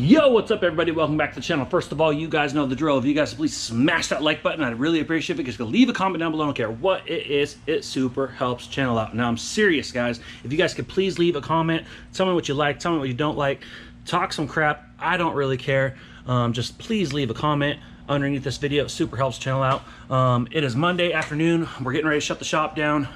Yo, what's up everybody? Welcome back to the channel. First of all, you guys know the drill. If you guys please smash that like button, I'd really appreciate it, because leave a comment down below. I don't care what it is, it super helps the channel out. Now I'm serious, guys. If you guys could please leave a comment, tell me what you like, tell me what you don't like, talk some crap, I don't really care. Just please leave a comment underneath this video. It super helps the channel out. It is Monday afternoon. We're getting ready to shut the shop down.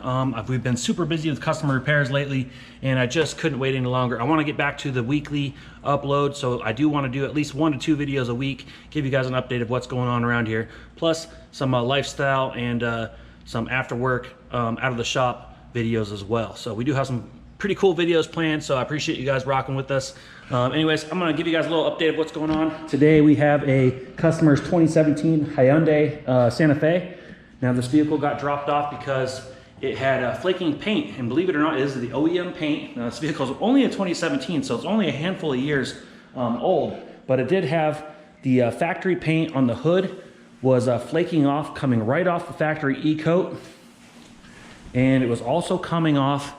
We've been super busy with customer repairs lately, and I just couldn't wait any longer. I want to get back to the weekly upload, so I do want to do at least 1 to 2 videos a week, give you guys an update of what's going on around here, plus some lifestyle and some after work out of the shop videos as well. So we do have some pretty cool videos planned, so I appreciate you guys rocking with us. Anyways, I'm gonna give you guys a little update of what's going on. Today we have a customer's 2017 Hyundai Santa Fe. Now this vehicle got dropped off because it had flaking paint, and believe it or not, it is the OEM paint. Now this vehicle is only a 2017, so it's only a handful of years old, but it did have the factory paint on the hood was flaking off, coming right off the factory E-coat, and it was also coming off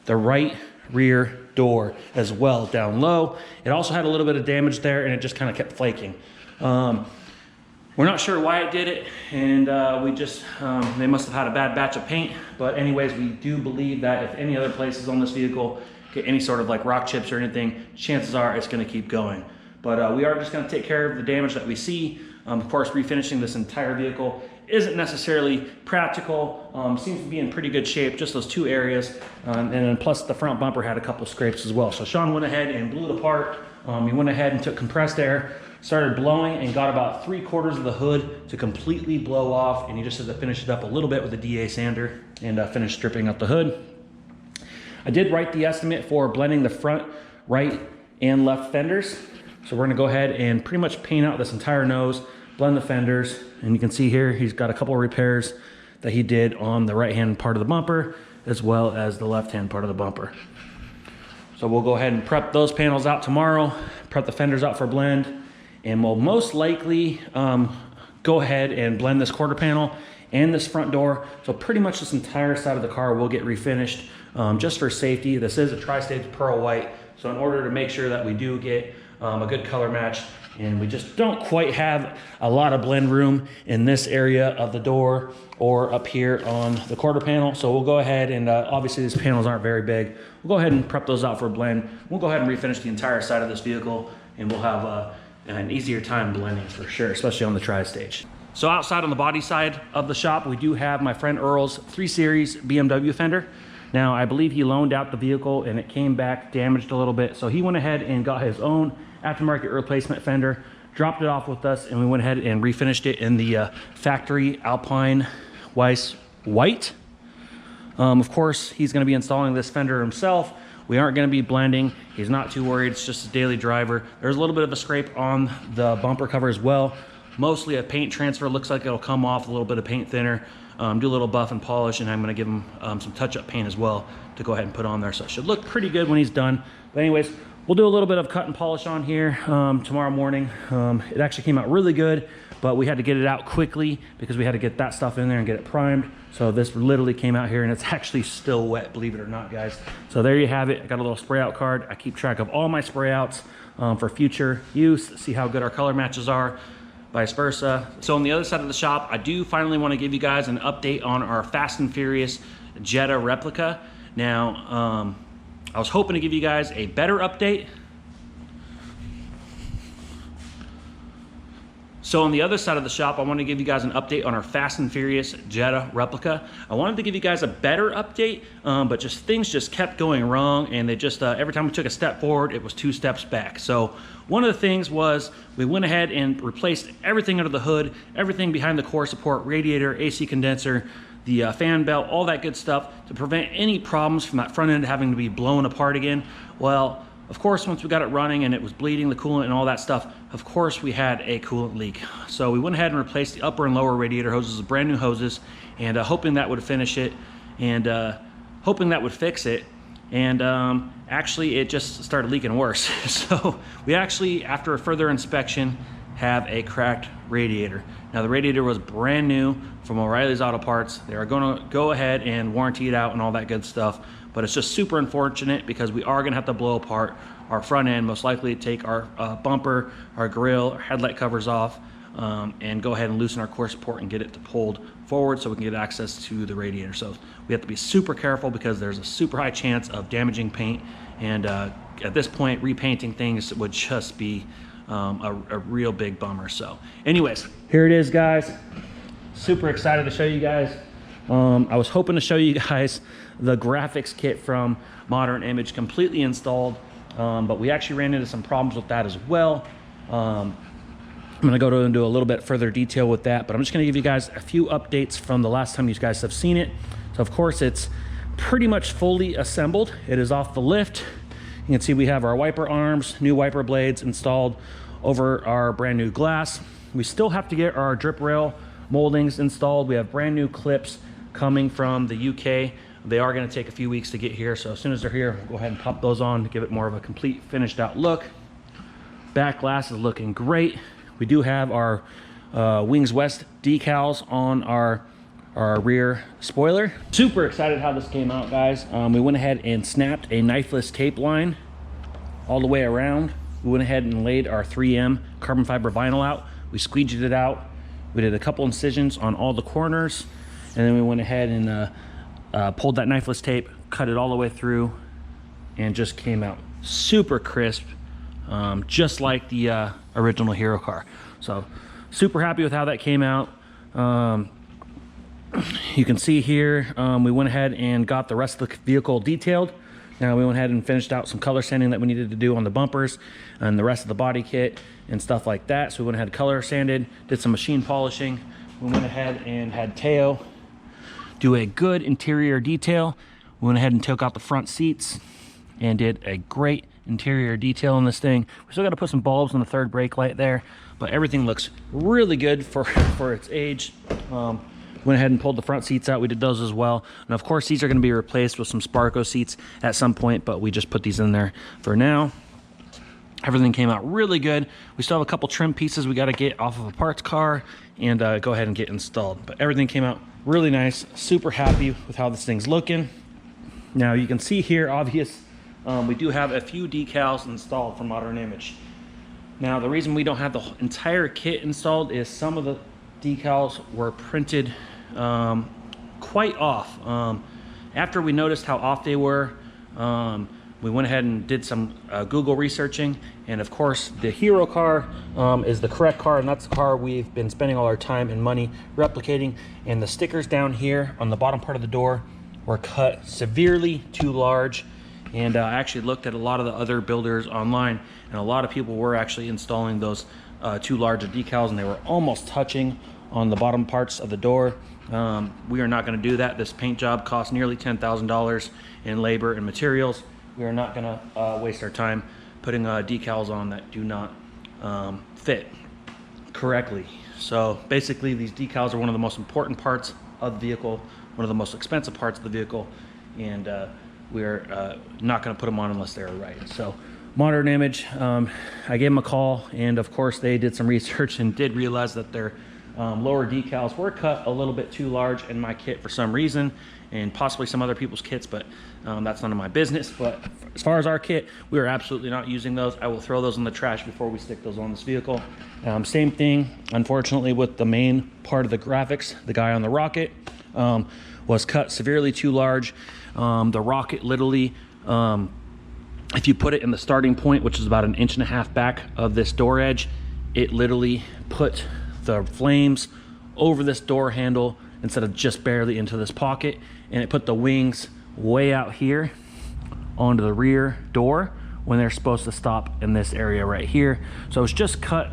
the right rear door as well down low. It also had a little bit of damage there, and it just kind of kept flaking. We're not sure why it did it, and they must have had a bad batch of paint. But anyways, we do believe that if any other places on this vehicle get any sort of like rock chips or anything, chances are it's going to keep going. But we are just going to take care of the damage that we see. Of course, refinishing this entire vehicle isn't necessarily practical. Seems to be in pretty good shape, just those 2 areas. And then plus the front bumper had a couple scrapes as well. So Sean went ahead and blew it apart. He went ahead and took compressed air, started blowing, and got about 3/4 of the hood to completely blow off. And he just had to finish it up a little bit with a DA sander and finish stripping up the hood. I did write the estimate for blending the front, right, and left fenders. So we're gonna go ahead and pretty much paint out this entire nose, blend the fenders, and you can see here he's got a couple of repairs that he did on the right hand part of the bumper as well as the left hand part of the bumper. So we'll go ahead and prep those panels out tomorrow, prep the fenders out for blend, and we'll most likely go ahead and blend this quarter panel and this front door. So pretty much this entire side of the car will get refinished just for safety. This is a tri-stage pearl white, so in order to make sure that we do get a good color match, and we just don't quite have a lot of blend room in this area of the door or up here on the quarter panel. So we'll go ahead and obviously these panels aren't very big. We'll go ahead and prep those out for a blend. We'll go ahead and refinish the entire side of this vehicle, and we'll have an easier time blending for sure, especially on the tri-stage. So outside on the body side of the shop, we do have my friend Earl's 3 Series BMW fender. Now I believe he loaned out the vehicle and it came back damaged a little bit. So he went ahead and got his own aftermarket replacement fender, dropped it off with us, and we went ahead and refinished it in the factory Alpine Weiss white. Of course, he's going to be installing this fender himself. We aren't going to be blending. He's not too worried. It's just a daily driver. There's a little bit of a scrape on the bumper cover as well. Mostly a paint transfer. Looks like it'll come off, a little bit of paint thinner. Do a little buff and polish, and I'm going to give him some touch-up paint as well to go ahead and put on there. So it should look pretty good when he's done. But anyways, we'll do a little bit of cut and polish on here tomorrow morning. It actually came out really good, but we had to get it out quickly because we had to get that stuff in there and get it primed. So this literally came out here, and it's actually still wet, believe it or not, guys. So there you have it. I got a little spray out card. I keep track of all my spray outs for future use, see how good our color matches are, vice versa. So on the other side of the shop, I do finally want to give you guys an update on our Fast and Furious Jetta replica. Now, I was hoping to give you guys a better update. So on the other side of the shop, I want to give you guys an update on our Fast and Furious Jetta replica. I wanted to give you guys a better update, but just things just kept going wrong, and they just every time we took a step forward, it was 2 steps back. So one of the things was we went ahead and replaced everything under the hood, everything behind the core support, radiator, AC condenser, the fan belt, all that good stuff, to prevent any problems from that front end having to be blown apart again. Well, of course, once we got it running and it was bleeding the coolant and all that stuff, of course we had a coolant leak. So we went ahead and replaced the upper and lower radiator hoses with brand new hoses, and hoping that would finish it, and hoping that would fix it. And actually it just started leaking worse. So we actually, after a further inspection, have a cracked radiator. Now the radiator was brand new from O'Reilly's Auto Parts. They are gonna go ahead and warranty it out and all that good stuff, but it's just super unfortunate because we are gonna have to blow apart our front end, most likely take our bumper, our grill, our headlight covers off, and go ahead and loosen our core support and get it pulled forward so we can get access to the radiator. So we have to be super careful because there's a super high chance of damaging paint, and at this point repainting things would just be a real big bummer. So anyways, here it is, guys. Super excited to show you guys. I was hoping to show you guys the graphics kit from Modern Image completely installed, but we actually ran into some problems with that as well. I'm gonna go into a little bit further detail with that, but I'm just gonna give you guys a few updates from the last time you guys have seen it. So of course it's pretty much fully assembled. It is off the lift. You can see we have our wiper arms, new wiper blades installed over our brand new glass. We still have to get our drip rail moldings installed. We have brand new clips coming from the UK. They are gonna take a few weeks to get here, so as soon as they're here, we'll go ahead and pop those on to give it more of a complete finished out look. Back glass is looking great. We do have our Wings West decals on our rear spoiler. Super excited how this came out, guys. We went ahead and snapped a knifeless tape line all the way around. We went ahead and laid our 3M carbon fiber vinyl out. We squeegeed it out. We did a couple incisions on all the corners, and then we went ahead and pulled that knifeless tape, cut it all the way through, and just came out super crisp, just like the original Hero car. So super happy with how that came out. You can see here, we went ahead and got the rest of the vehicle detailed. Now we went ahead and finished out some color sanding that we needed to do on the bumpers and the rest of the body kit and stuff like that. So we went ahead and color sanded, did some machine polishing. We went ahead and had Teo do a good interior detail. We went ahead and took out the front seats and did a great interior detail on this thing. We still got to put some bulbs on the third brake light there, but everything looks really good for its age. Went ahead and pulled the front seats out. We did those as well. And of course, these are going to be replaced with some Sparco seats at some point, but we just put these in there for now. Everything came out really good. We still have a couple trim pieces we got to get off of a parts car and go ahead and get installed. But everything came out really nice. Super happy with how this thing's looking. Now you can see here, obvious, we do have a few decals installed from Modern Image. Now the reason we don't have the entire kit installed is some of the decals were printed quite off. After we noticed how off they were, we went ahead and did some Google researching, and of course the Hero car is the correct car, and that's the car we've been spending all our time and money replicating. And the stickers down here on the bottom part of the door were cut severely too large. And I actually looked at a lot of the other builders online, and a lot of people were actually installing those too large of decals, and they were almost touching on the bottom parts of the door. We are not going to do that. This paint job cost nearly $10,000 in labor and materials. We are not going to waste our time putting decals on that do not fit correctly. So basically these decals are one of the most important parts of the vehicle, one of the most expensive parts of the vehicle, and we're not going to put them on unless they're right. So Modern Image, I gave them a call, and of course they did some research and did realize that their lower decals were cut a little bit too large in my kit for some reason, and possibly some other people's kits, but that's none of my business. But as far as our kit, we are absolutely not using those. I will throw those in the trash before we stick those on this vehicle. Same thing, unfortunately, with the main part of the graphics. The guy on the Rocket was cut severely too large. The Rocket literally, if you put it in the starting point, which is about 1.5 inches back of this door edge, it literally put the flames over this door handle instead of just barely into this pocket, and it put the wings way out here onto the rear door when they're supposed to stop in this area right here. So it's just cut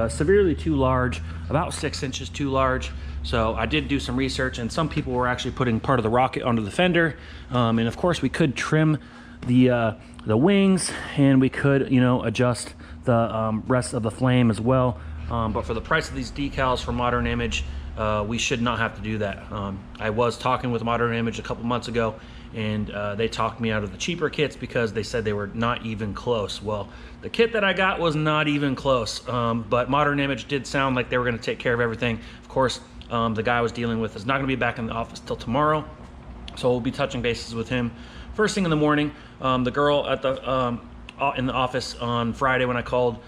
severely too large, about 6 inches too large. So I did do some research, and some people were actually putting part of the Rocket onto the fender, and of course we could trim the wings, and we could, you know, adjust the rest of the flame as well. But for the price of these decals from Modern Image, we should not have to do that. I was talking with Modern Image a couple months ago, and they talked me out of the cheaper kits because they said they were not even close. Well, the kit that I got was not even close, but Modern Image did sound like they were going to take care of everything. Of course, the guy I was dealing with is not going to be back in the office till tomorrow, so we'll be touching bases with him first thing in the morning. The girl at the in the office on Friday when I called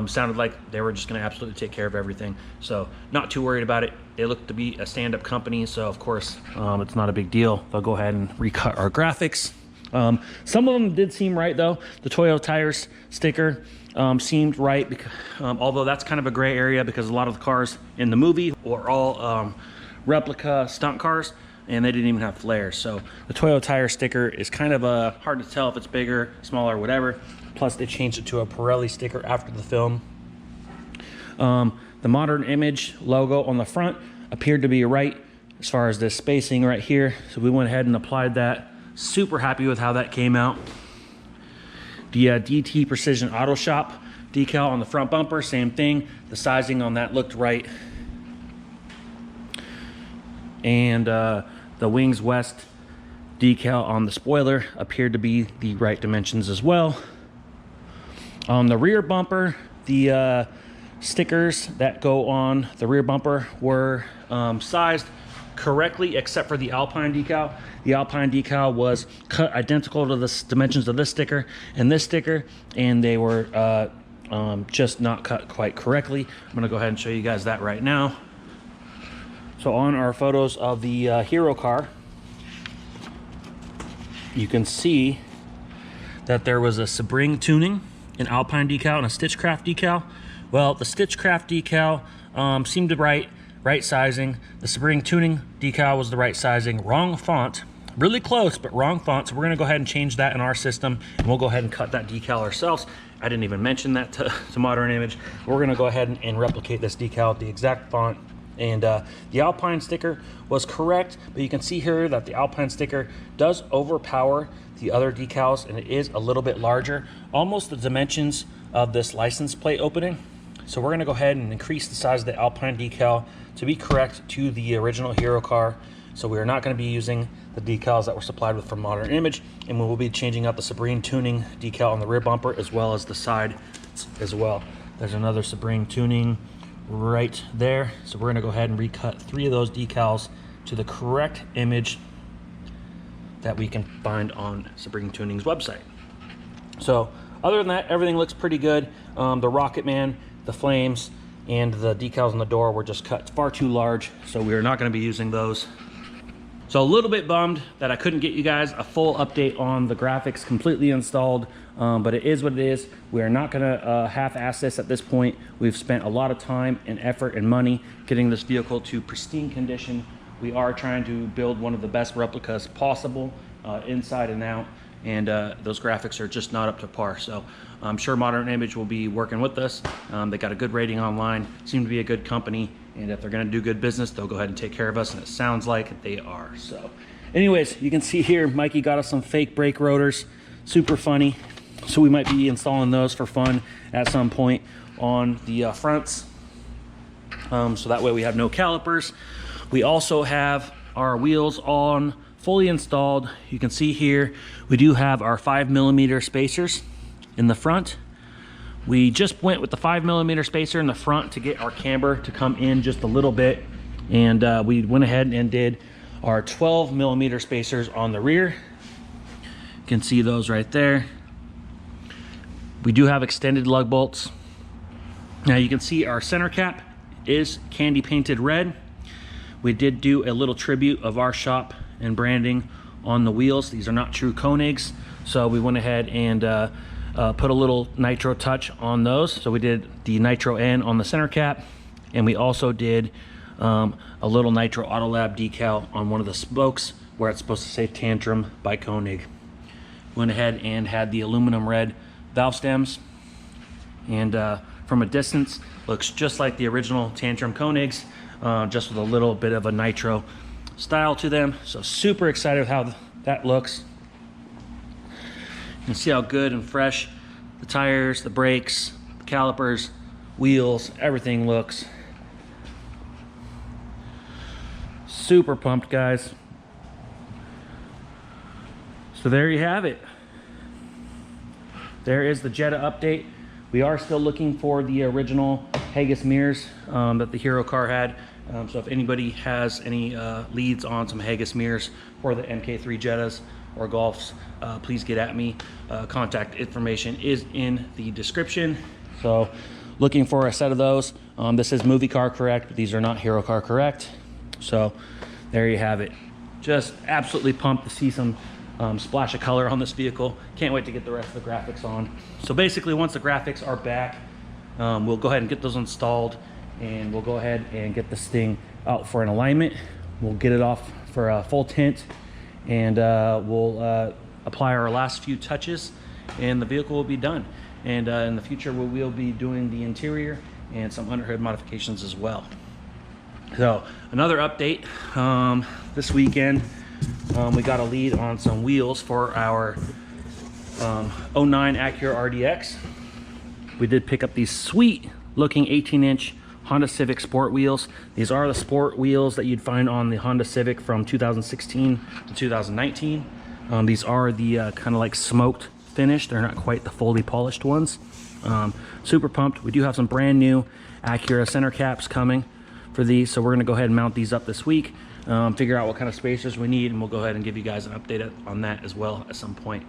sounded like they were just going to absolutely take care of everything, so not too worried about it. They look to be a stand-up company, so of course it's not a big deal. They'll go ahead and recut our graphics. Some of them did seem right though. The Toyo Tires sticker seemed right, because, although that's kind of a gray area because a lot of the cars in the movie were all replica stunt cars, and they didn't even have flares. So the Toyo Tire sticker is kind of hard to tell if it's bigger, smaller, whatever. Plus they changed it to a Pirelli sticker after the film. The Modern Image logo on the front appeared to be right as far as this spacing right here, so we went ahead and applied that. Super happy with how that came out. The DT Precision Auto Shop decal on the front bumper, same thing. The sizing on that looked right. And the Wings West decal on the spoiler appeared to be the right dimensions as well. On the rear bumper, the stickers that go on the rear bumper were sized correctly, except for the Alpine decal. The Alpine decal was cut identical to the dimensions of this sticker and this sticker, and they were just not cut quite correctly. I'm gonna go ahead and show you guys that right now. So on our photos of the Hero car, you can see that there was a Sebring tuning, an Alpine decal, and a Stitchcraft decal. Well, the Stitchcraft decal seemed right sizing. The Sebring tuning decal was the right sizing, wrong font. Really close, but wrong font. So we're gonna go ahead and change that in our system, and we'll go ahead and cut that decal ourselves. I didn't even mention that to Modern Image. We're gonna go ahead and replicate this decal with the exact font. And the Alpine sticker was correct, but you can see here that the Alpine sticker does overpower the other decals, and it is a little bit larger, almost the dimensions of this license plate opening. So we're gonna go ahead and increase the size of the Alpine decal to be correct to the original Hero car. So we are not gonna be using the decals that were supplied with from Modern Image, and we will be changing out the Sebring tuning decal on the rear bumper as well as the side as well. There's another Sebring tuning right there. So we're gonna go ahead and recut 3 of those decals to the correct image that we can find on Sebring Tuning's website. So other than that, everything looks pretty good. The Rocket Man, the flames, and the decals on the door were just cut far too large, so we are not going to be using those. So a little bit bummed that I couldn't get you guys a full update on the graphics completely installed, but it is what it is. We are not going to half-ass this at this point. We've spent a lot of time and effort and money getting this vehicle to pristine condition. We are trying to build one of the best replicas possible, inside and out, and those graphics are just not up to par. So I'm sure Modern Image will be working with us. They got a good rating online, seem to be a good company, and if they're gonna do good business, they'll go ahead and take care of us, and it sounds like they are. So anyways, you can see here, Mikey got us some fake brake rotors, super funny. So we might be installing those for fun at some point on the fronts. So that way we have no calipers. We also have our wheels on fully installed. You can see here, we do have our 5mm spacers in the front. We just went with the 5mm spacer in the front to get our camber to come in just a little bit. And we went ahead and did our 12mm spacers on the rear. You can see those right there. We do have extended lug bolts. Now you can see our center cap is candy painted red. We did do a little tribute of our shop and branding on the wheels. These are not true Koenigs, so we went ahead and put a little Nitro touch on those. So we did the Nitro N on the center cap, and we also did a little Nitro Autolab decal on one of the spokes where it's supposed to say Tantrum by Koenig. Went ahead and had the aluminum red valve stems, and from a distance looks just like the original Tantrum Koenigs, just with a little bit of a nitro style to them. So super excited with how that looks. You can see how good and fresh the tires, the brakes, the calipers, wheels, everything looks. Super pumped, guys. So there you have it. There is the Jetta update. We are still looking for the original Haggis mirrors that the Hero car had. So if anybody has any leads on some Haggis mirrors for the MK3 Jettas or Golfs, please get at me. Contact information is in the description. So looking for a set of those. This is movie car correct, but these are not Hero car correct. So there you have it. Just absolutely pumped to see some splash of color on this vehicle. Can't wait to get the rest of the graphics on. So basically, once the graphics are back, we'll go ahead and get those installed, and we'll go ahead and get this thing out for an alignment. We'll get it off for a full tint, and we'll apply our last few touches, and the vehicle will be done. And in the future, we will be doing the interior and some underhood modifications as well. So another update, this weekend, we got a lead on some wheels for our 09 Acura RDX. We did pick up these sweet looking 18-inch Honda Civic sport wheels. These are the sport wheels that you'd find on the Honda Civic from 2016 to 2019. These are the kind of like smoked finish. They're not quite the fully polished ones. Super pumped. We do have some brand new Acura center caps coming for these, so we're going to go ahead and mount these up this week, figure out what kind of spacers we need, and we'll go ahead and give you guys an update on that as well at some point.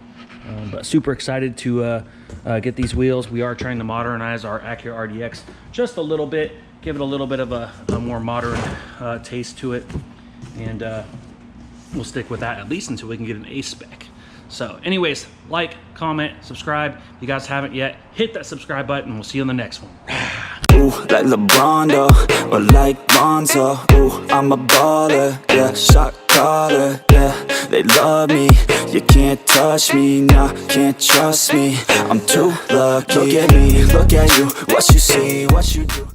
But super excited to get these wheels. We are trying to modernize our Acura RDX just a little bit, give it a little bit of a more modern taste to it, and we'll stick with that at least until we can get an A spec. So anyways, like, comment, subscribe. If you guys haven't yet, hit that subscribe button. We'll see you on the next one. Ooh, like LeBron though, or like Lonzo. Ooh, I'm a baller, yeah, shot caller, yeah. They love me, you can't touch me, nah, can't trust me. I'm too lucky. Look at me, look at you, what you see, what you do.